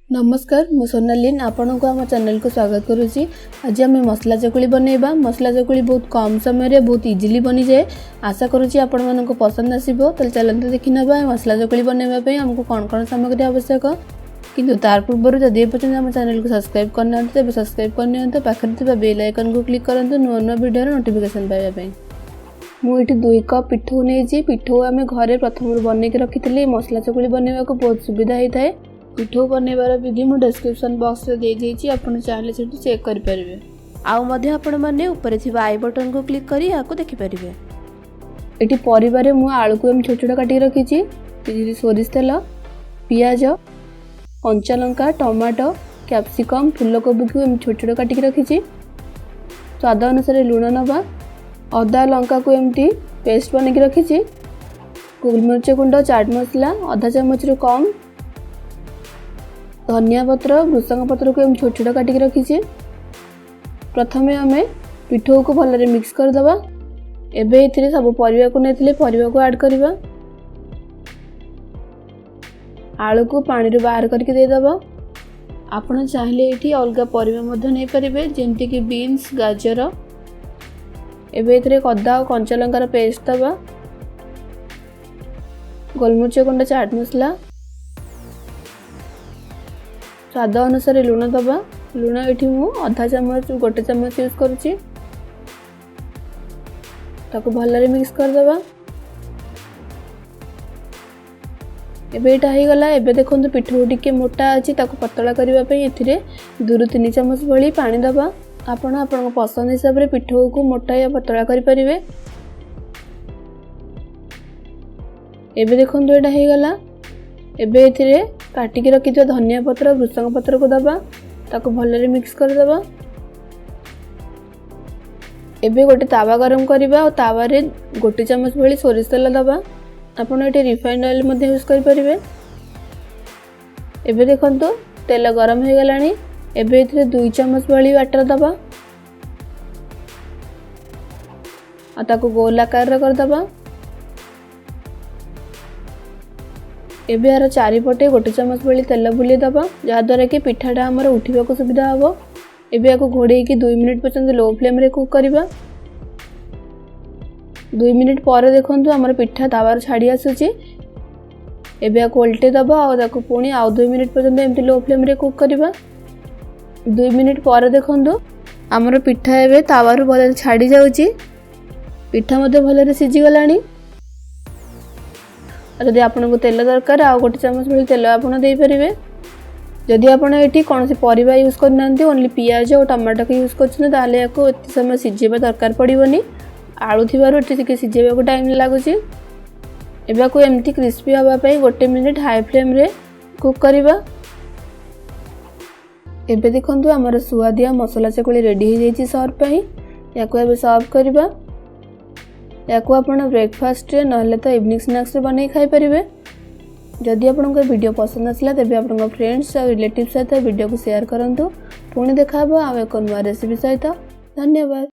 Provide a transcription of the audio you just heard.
नमस्कार मु सोनालीन आपण को आम चैनल को स्वागत करुच्ची। आज आम मसला चकुली बनैबा। मसला चकुली बहुत कम समय रे बहुत इजिली बनी जाए। आशा करुच्ची आपण मानको पसंद आसीबो। तो चलते देखि नबा मसला चकुली बनैबा पई हमको कोन कोन सामग्री आवश्यक। किंतु तार पूर्व जदि पर्यटन आम चैनल को सब्सक्राइब करना तेज सब्सक्राइब करनी पाखे थे बेल आइकन को क्लिक करंतु नुआ नुआ वीडियो नोटिफिकेशन पाइबा पई। मुझे 2 कप पिठो नहीं पिठो आम घरे प्रथम बनैक रखी। मसला चकुली बनैबा को बहुत सुविधा होता है। पिठो बनैबार विधि मु डिस्क्रिप्शन बॉक्स रे दे देछि। आपण चाहले सेठी चेक करि परिबे। आउ मध्ये आपण माने ऊपर थिबा आई बटन को क्लिक करी याको देखि परिबे। एठी परिवारे मु आलू को हम छोट छोट काटी रखिछि। तिजी सोरिष तेल, पियाज, कंचा लंका, टमाटो, कैप्सिकम, फूलकोबी को हम छोट छोट काटी रखिछि। स्वाद अनुसार लूण नबा। अदा लंका को एमटी पेस्ट बनेक रखिछि। गोलमरिच गुंड, चाट मसला आधा चम्मच रु कम, धनिया पत्र, भृसंग पत्र को हम छोट छोट काटिक रखीचे। प्रथमे आम पिठो को भलरे मिक्स कर दबा। एबे इथिरे सब परिवा को नेथिले परिवा को ऐड करबा। आलू को पानी रे बाहर करके दे दबा। आपण चाहिले एठी अलगा परिवा मध्ये नै परिबे जेंति कि बीन्स, गाजर। एबे इथिरे अदा और कंचा लंकार पेस्ट दबा। गोलमरिच गुंड, चाट मसला, स्वाद अनुसार लूण दबा। लूण ये मु आधा चम्मच 1 चम्मच यूज करुच्ची। ताको भलरे मिक्स कर दबा। एबे एटा ही गला। एबे देखंतु पिठो टिके मोटा अछि ताको पतला करबा पई एथिरे 2-3 चम्मच भली पानी दबा। आपण आपन पसंद हिसाब रे पिठो को मोटा या पतला करि परिबे। एबे देखंतु एटा ही गला। एबे एथिरे काटिक रखि धनिया पत्र, भृसंग पत्र को दबा। ताको भलरे मिक्स कर दबा। एबे गोटे तावा गरम करिबा और तावा रे 1 चम्मच भली सोरिष तेल दबा। आपण एटे रिफाइंड ऑयल मध्ये यूज कर परिबे। एबे देखंतु तेल गरम हो गलानी। एबे इथिरे 2 चम्मच भली वाटर दबा। आ ताको गोल आकार रे कर दबा। एबे यार चारिपटे 1 चम्मच भली तेल बुले दबा जहा द्वारा कि पिठाटा हमर उठिबा को सुविधा हबो। एबे याको घोड़े कि 2 मिनिट पर्यंत लो फ्लेम रे कुक करबा। 2 मिनिट पर देखंतु हमर पिठा तावार छाडी आसुची। एबे याको उल्टे दबा और ताको पुणी आ 2 मिनिट पर्यंत एमती लो फ्लेम रे कुक करबा। 2 मिनिट पर देखंतु हमर पिठा एबे तावार भले छाडी जाउची। पिठा मध्ये भले सिझी गलानी। जदि आपन को तेल दरकार आ 1 चम्मच भली तेल आपन दे परिबे। जदि आपन एठी कोनसी परिबा यूज करनांती ओनली पियाज और टमाटो को यूज करछन ताले याको एति समय सिझेबा दरकार पड़िबोनी। आलू थिबारो एठी ଟିକେ सिझेबा को टाइम लागुची। एबा को एमती क्रिस्पी हवा पई 1 मिनिट हाई फ्लेम रे कुक करबा। एबे देखंतु हमर सुआदिया मसाला चकुली रेडी हो जाईची सर्व पई। याको एबे सर्व करबा। याको आपण ब्रेकफास्ट रे नहले तो इवनिंग स्नैक्स रे बनै खाइ परिबे। जदि आपनको वीडियो पसंद आसला तेबे आपन फ्रेंड्स और रिलेटिव्स सहित वीडियो को शेयर करंतु। पुणी देखा आ एक नवा रेसिपी सहित। धन्यवाद।